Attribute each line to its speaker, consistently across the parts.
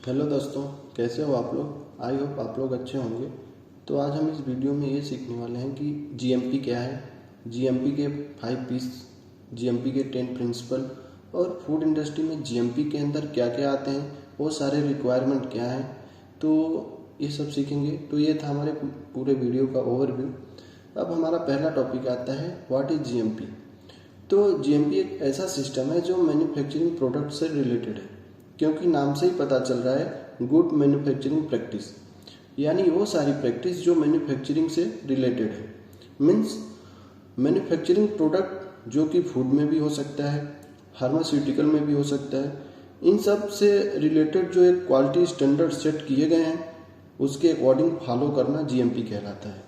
Speaker 1: Hello दोस्तों, कैसे हो आप लोग। आई होप आप लोग अच्छे होंगे। तो आज हम इस वीडियो में ये सीखने वाले हैं कि जीएमपी क्या है, जीएमपी के 5 पीस, जीएमपी के 10 प्रिंसिपल और फूड इंडस्ट्री में जीएमपी के अंदर क्या क्या आते हैं, वो सारे रिक्वायरमेंट क्या हैं, तो ये सब सीखेंगे। तो ये था हमारे पूरे वीडियो का ओवरव्यू। अब हमारा पहला टॉपिक आता है व्हाट इज जीएमपी। तो जीएमपी एक ऐसा सिस्टम है जो मैन्युफैक्चरिंग प्रोडक्ट से रिलेटेड है, क्योंकि नाम से ही पता चल रहा है गुड मैन्युफैक्चरिंग प्रैक्टिस, यानी वो सारी प्रैक्टिस जो मैन्युफैक्चरिंग से रिलेटेड है। मीन्स मैन्युफैक्चरिंग प्रोडक्ट जो कि फूड में भी हो सकता है, फार्मास्यूटिकल में भी हो सकता है, इन सब से रिलेटेड जो एक क्वालिटी स्टैंडर्ड सेट किए गए हैं उसके अकॉर्डिंग फॉलो करना जीएमपी कहलाता है।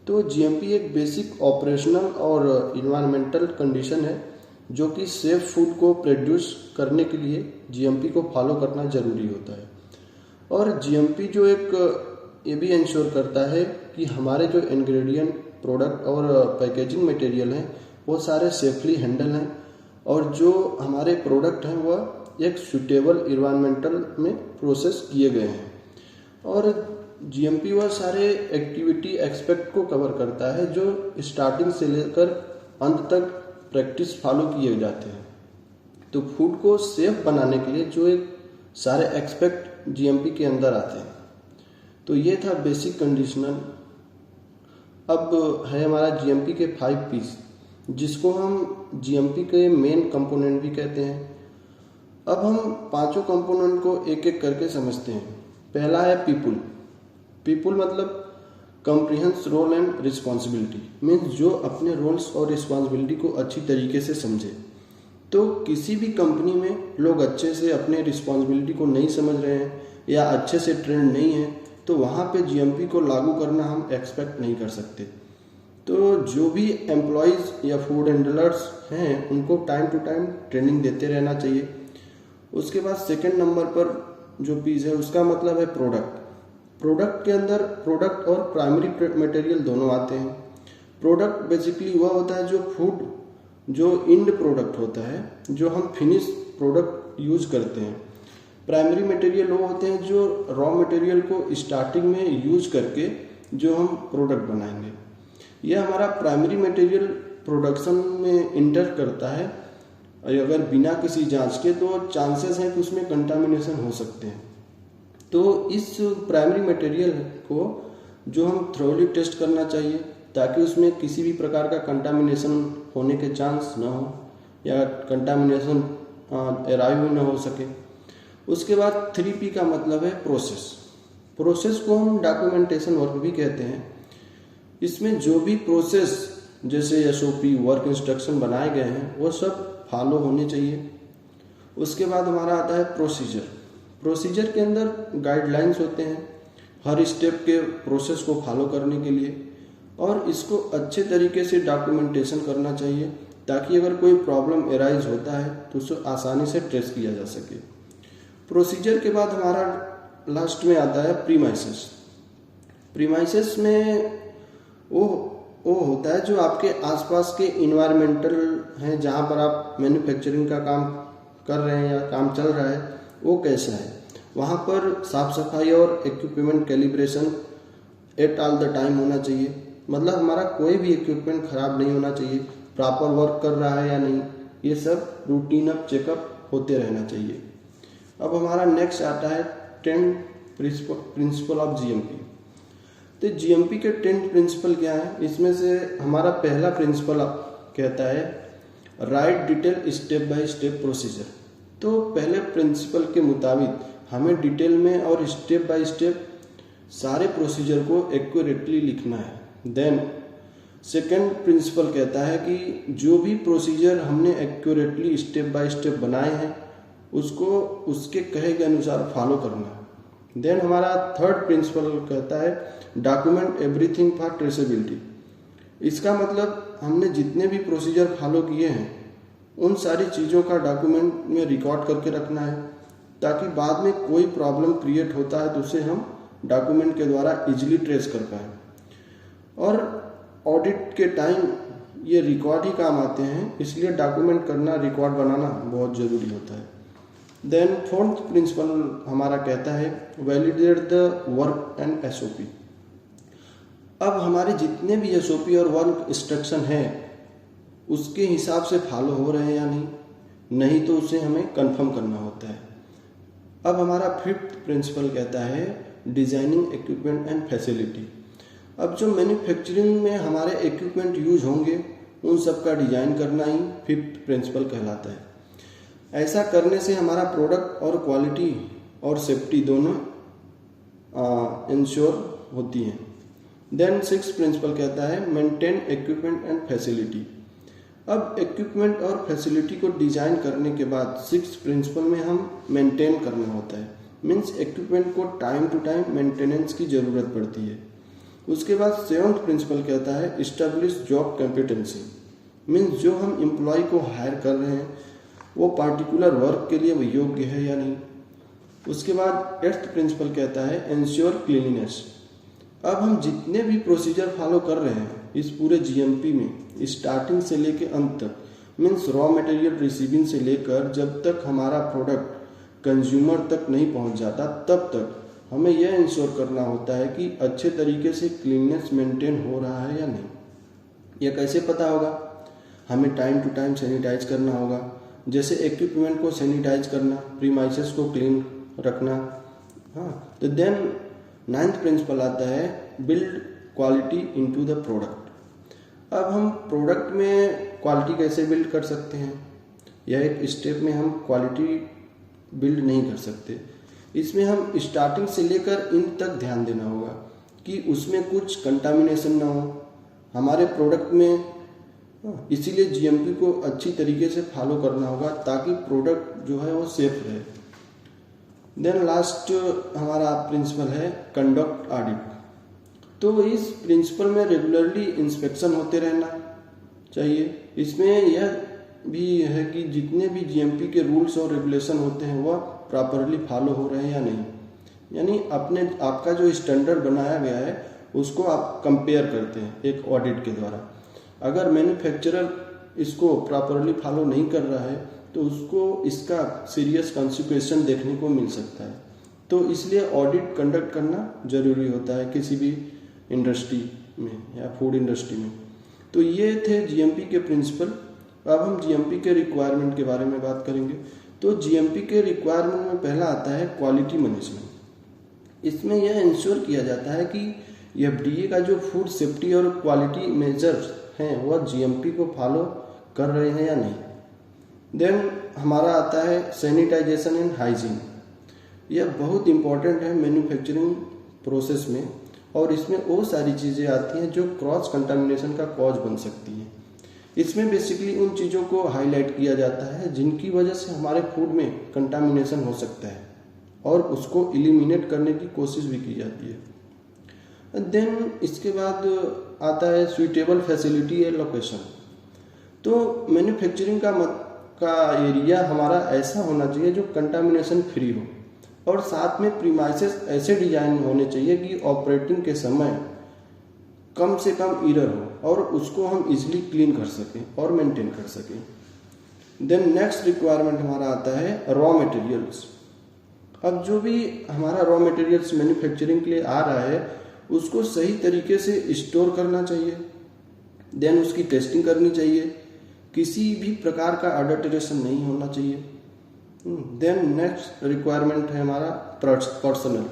Speaker 1: तो जीएमपी एक बेसिक ऑपरेशनल और इन्वायरमेंटल कंडीशन है जो कि सेफ फूड को प्रोड्यूस करने के लिए जीएमपी को फॉलो करना जरूरी होता है। और जीएमपी जो एक ये भी इंश्योर करता है कि हमारे जो इंग्रेडिएंट, प्रोडक्ट और पैकेजिंग मटेरियल हैं वो सारे सेफली हैंडल हैं, और जो हमारे प्रोडक्ट हैं वह एक सुटेबल इन्वायरमेंटल में प्रोसेस किए गए हैं। और जीएमपी वह सारे एक्टिविटी एक्सपेक्ट को कवर करता है जो स्टार्टिंग से लेकर अंत तक प्रैक्टिस फॉलो किए जाते हैं। तो फूड को सेफ बनाने के लिए जो एक सारे एक्सपेक्ट जीएमपी के अंदर आते हैं। तो ये था बेसिक कंडीशनल। अब है हमारा जीएमपी के 5 पीस, जिसको हम जीएमपी के मेन कंपोनेंट भी कहते हैं। अब हम पांचों कंपोनेंट को एक एक करके समझते हैं। पहला है पीपुल। पीपुल मतलब कॉम्प्रिहेंस रोल एंड रिस्पॉन्सिबिलिटी, मीन्स जो अपने रोल्स और रिस्पॉन्सिबिलिटी को अच्छी तरीके से समझे। तो किसी भी कंपनी में लोग अच्छे से अपने रिस्पॉन्सिबिलिटी को नहीं समझ रहे हैं या अच्छे से ट्रेंड नहीं है, तो वहाँ पे जीएमपी को लागू करना हम एक्सपेक्ट नहीं कर सकते। तो जो भी एम्प्लॉयज़ या फूड हैंडलर्स हैं उनको टाइम टू टाइम ट्रेनिंग देते रहना चाहिए। उसके बाद सेकेंड नंबर पर जो पीस है उसका मतलब है प्रोडक्ट। प्रोडक्ट के अंदर प्रोडक्ट और प्राइमरी मटेरियल दोनों आते हैं। प्रोडक्ट बेसिकली वह होता है जो फूड, जो इंड प्रोडक्ट होता है, जो हम फिनिश प्रोडक्ट यूज करते हैं। प्राइमरी मटेरियल वो होते हैं जो रॉ मटेरियल को स्टार्टिंग में यूज करके जो हम प्रोडक्ट बनाएंगे। यह हमारा प्राइमरी मटेरियल प्रोडक्शन में इंटर करता है। अगर बिना किसी जांच के तो चांसेस हैं कि उसमें कंटामिनेशन हो सकते हैं। तो इस प्राइमरी मटेरियल को जो हम थ्रोली टेस्ट करना चाहिए ताकि उसमें किसी भी प्रकार का कंटामिनेशन होने के चांस ना हो या कंटामिनेशन अराइव ही ना हो सके। उसके बाद 3P का मतलब है प्रोसेस। प्रोसेस को हम डॉक्यूमेंटेशन वर्क भी कहते हैं। इसमें जो भी प्रोसेस जैसे SOP, वर्क इंस्ट्रक्शन बनाए गए हैं वो सब फॉलो होने चाहिए। उसके बाद हमारा आता है प्रोसीजर। प्रोसीजर के अंदर गाइडलाइंस होते हैं हर स्टेप के प्रोसेस को फॉलो करने के लिए, और इसको अच्छे तरीके से डॉक्यूमेंटेशन करना चाहिए ताकि अगर कोई प्रॉब्लम एराइज होता है तो उसे आसानी से ट्रेस किया जा सके। प्रोसीजर के बाद हमारा लास्ट में आता है प्रीमाइसेस। प्रीमाइसेस में वो होता है जो आपके आसपास के इन्वायरमेंटल हैं, जहाँ पर आप मैन्युफैक्चरिंग का काम कर रहे हैं या काम चल रहा है वो कैसा है। वहाँ पर साफ सफाई और equipment calibration at all the time होना चाहिए। मतलब हमारा कोई भी इक्विपमेंट खराब नहीं होना चाहिए, प्रॉपर वर्क कर रहा है या नहीं, ये सब रूटीन अप चेकअप होते रहना चाहिए। अब हमारा नेक्स्ट आता है 10 प्रिंसिपल ऑफ जीएमपी। तो जीएमपी के 10 प्रिंसिपल क्या है, इसमें से हमारा पहला प्रिंसिपल कहता है right detail step by step procedure. तो पहले प्रिंसिपल के मुताबिक हमें डिटेल में और स्टेप बाय स्टेप सारे प्रोसीजर को एक्यूरेटली लिखना है। देन सेकेंड प्रिंसिपल कहता है कि जो भी प्रोसीजर हमने एक्यूरेटली स्टेप बाय स्टेप बनाए हैं उसको उसके कहे के अनुसार फॉलो करना है। देन हमारा थर्ड प्रिंसिपल कहता है डॉक्यूमेंट एवरीथिंग फॉर ट्रेसेबिलिटी। इसका मतलब हमने जितने भी प्रोसीजर फॉलो किए हैं उन सारी चीज़ों का डॉक्यूमेंट में रिकॉर्ड करके रखना है ताकि बाद में कोई प्रॉब्लम क्रिएट होता है तो उसे हम डॉक्यूमेंट के द्वारा इजीली ट्रेस कर पाएँ। और ऑडिट के टाइम ये रिकॉर्ड ही काम आते हैं, इसलिए डॉक्यूमेंट करना, रिकॉर्ड बनाना बहुत ज़रूरी होता है। देन फोर्थ प्रिंसिपल हमारा कहता है validate the work and SOP. अब हमारे जितने भी एसओपी और वर्क इंस्ट्रक्शन है उसके हिसाब से फॉलो हो रहे हैं या नहीं तो उसे हमें कंफर्म करना होता है। अब हमारा फिफ्थ प्रिंसिपल कहता है डिजाइनिंग इक्विपमेंट एंड फैसिलिटी। अब जो मैन्युफैक्चरिंग में हमारे इक्विपमेंट यूज होंगे उन सब का डिजाइन करना ही फिफ्थ प्रिंसिपल कहलाता है। ऐसा करने से हमारा प्रोडक्ट और क्वालिटी और सेफ्टी दोनों इंश्योर होती हैं। देन सिक्स प्रिंसिपल कहता है मेंटेन इक्विपमेंट एंड फैसिलिटी। अब इक्विपमेंट और फैसिलिटी को डिजाइन करने के बाद सिक्स प्रिंसिपल में हम मेंटेन करना होता है। मीन्स इक्विपमेंट को टाइम टू टाइम मेंटेनेंस की ज़रूरत पड़ती है। उसके बाद सेवंथ प्रिंसिपल कहता है इस्टेब्लिश जॉब कॉम्पिटेंसी। मीन्स जो हम एम्प्लॉय को हायर कर रहे हैं वो पार्टिकुलर वर्क के लिए वो योग्य है या नहीं। उसके बाद एट्थ प्रिंसिपल कहता है एंश्योर क्लीनिनेस। अब हम जितने भी प्रोसीजर फॉलो कर रहे हैं इस पूरे जीएमपी में स्टार्टिंग से लेकर अंत तक, मीन्स रॉ मटेरियल रिसीविंग से लेकर जब तक हमारा प्रोडक्ट कंज्यूमर तक नहीं पहुंच जाता तब तक हमें यह इंश्योर करना होता है कि अच्छे तरीके से क्लीननेस मेंटेन हो रहा है या नहीं। यह कैसे पता होगा? हमें टाइम टू टाइम सैनिटाइज करना होगा, जैसे इक्विपमेंट को सैनिटाइज करना, प्रीमाइसेस को क्लीन रखना। हाँ, तो देन नाइन्थ प्रिंसिपल आता है build quality into the product. अब हम प्रोडक्ट में क्वालिटी कैसे बिल्ड कर सकते हैं? यह एक स्टेप में हम क्वालिटी बिल्ड नहीं कर सकते। इसमें हम स्टार्टिंग से लेकर इन तक ध्यान देना होगा कि उसमें कुछ कंटामिनेशन ना हो हमारे प्रोडक्ट में। इसीलिए जीएमपी को अच्छी तरीके से फॉलो करना होगा ताकि प्रोडक्ट जो है वो सेफ रहे। देन लास्ट हमारा प्रिंसिपल है कंडक्ट ऑडिट। तो इस प्रिंसिपल में रेगुलरली इंस्पेक्शन होते रहना चाहिए। इसमें यह भी है कि जितने भी जीएमपी के रूल्स और रेगुलेशन होते हैं वह प्रॉपरली फॉलो हो रहे हैं या नहीं। यानी आपका जो स्टैंडर्ड बनाया गया है उसको आप कंपेयर करते हैं एक ऑडिट के द्वारा। अगर मैन्युफैक्चरर इसको प्रॉपरली फॉलो नहीं कर रहा है तो उसको इसका सीरियस कॉन्सिक्वेंस देखने को मिल सकता है। तो इसलिए ऑडिट कंडक्ट करना जरूरी होता है किसी भी इंडस्ट्री में या फूड इंडस्ट्री में। तो ये थे जीएमपी के प्रिंसिपल। अब हम जीएमपी के रिक्वायरमेंट के बारे में बात करेंगे। तो जीएमपी के रिक्वायरमेंट में पहला आता है क्वालिटी मैनेजमेंट। इसमें यह इंश्योर किया जाता है कि एफडीए का जो फूड सेफ्टी और क्वालिटी मेजर्स हैं वह जीएमपी को फॉलो कर रहे हैं या नहीं। देन हमारा आता है सैनिटाइजेशन एंड हाइजीन। यह बहुत इंपॉर्टेंट है मैन्युफैक्चरिंग प्रोसेस में और इसमें वो सारी चीज़ें आती हैं जो क्रॉस कंटामिनेशन का कॉज बन सकती हैं। इसमें बेसिकली उन चीज़ों को हाईलाइट किया जाता है जिनकी वजह से हमारे फूड में कंटामिनेशन हो सकता है और उसको एलिमिनेट करने की कोशिश भी की जाती है। देन इसके बाद आता है सुइटेबल फैसिलिटी एंड लोकेशन। तो मैन्युफैक्चरिंग का एरिया हमारा ऐसा होना चाहिए जो कंटामिनेशन फ्री हो और साथ में प्रीमाइसेस ऐसे डिजाइन होने चाहिए कि ऑपरेटिंग के समय कम से कम एरर हो और उसको हम इजीली क्लीन कर सकें और मेंटेन कर सकें। देन नेक्स्ट रिक्वायरमेंट हमारा आता है रॉ मटेरियल्स। अब जो भी हमारा रॉ मटेरियल्स मैन्युफैक्चरिंग के लिए आ रहा है उसको सही तरीके से स्टोर करना चाहिए। देन उसकी टेस्टिंग करनी चाहिए, किसी भी प्रकार का अडल्ट्रेशन नहीं होना चाहिए। देन नेक्स्ट रिक्वायरमेंट है हमारा पर्सनल।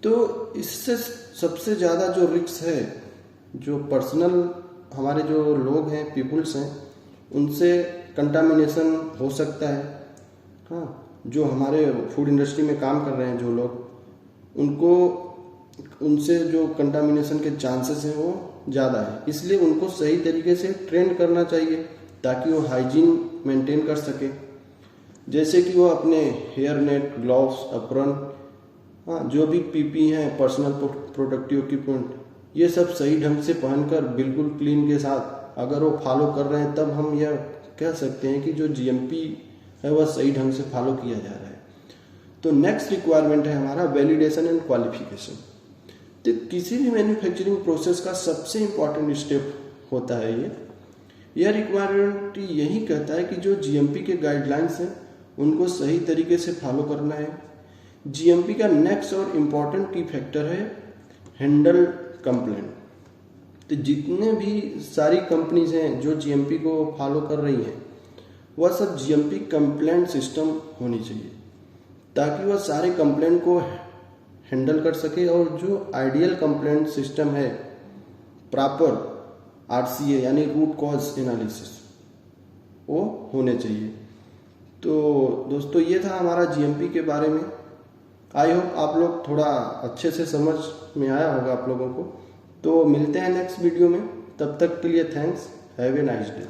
Speaker 1: तो इससे सबसे ज़्यादा जो रिस्क है जो पर्सनल हमारे जो लोग हैं पीपुल्स हैं उनसे कंटामिनेशन हो सकता है। हाँ, जो हमारे फूड इंडस्ट्री में काम कर रहे हैं जो लोग उनसे जो कंटामिनेशन के चांसेस हैं वो ज़्यादा है। इसलिए उनको सही तरीके से ट्रेन करना चाहिए ताकि वो हाइजीन मेंटेन कर सके। जैसे कि वो अपने हेयर नेट, ग्लव्स, अप्रन, हाँ जो भी पीपी हैं पर्सनल प्रोटेक्टिव इक्विपमेंट, ये सब सही ढंग से पहनकर बिल्कुल क्लीन के साथ अगर वो फॉलो कर रहे हैं तब हम यह कह सकते हैं कि जो जीएमपी है वह सही ढंग से फॉलो किया जा रहा है। तो नेक्स्ट रिक्वायरमेंट है हमारा वैलिडेशन एंड क्वालिफिकेशन। तो किसी भी मैन्युफैक्चरिंग प्रोसेस का सबसे इम्पॉर्टेंट स्टेप होता है यह रिक्वायरमेंट यही कहता है कि जो जीएमपी के गाइडलाइंस हैं उनको सही तरीके से फॉलो करना है। जीएमपी का नेक्स्ट और इम्पॉर्टेंट की फैक्टर है हैंडल कंप्लेंट। तो जितने भी सारी कंपनीज हैं जो जीएमपी को फॉलो कर रही हैं, वह सब जीएमपी कंप्लेंट सिस्टम होनी चाहिए, ताकि वह सारे कंप्लेंट को हैंडल कर सके। और जो आइडियल कंप्लेंट सिस्टम है, प्रॉपर आरसीए यानी रूट कॉज एनालिसिस, वो होने चाहिए। तो दोस्तों, ये था हमारा जीएमपी के बारे में। आई होप आप लोग थोड़ा अच्छे से समझ में आया होगा आप लोगों को। तो मिलते हैं नेक्स्ट वीडियो में, तब तक के लिए thanks, have a nice day.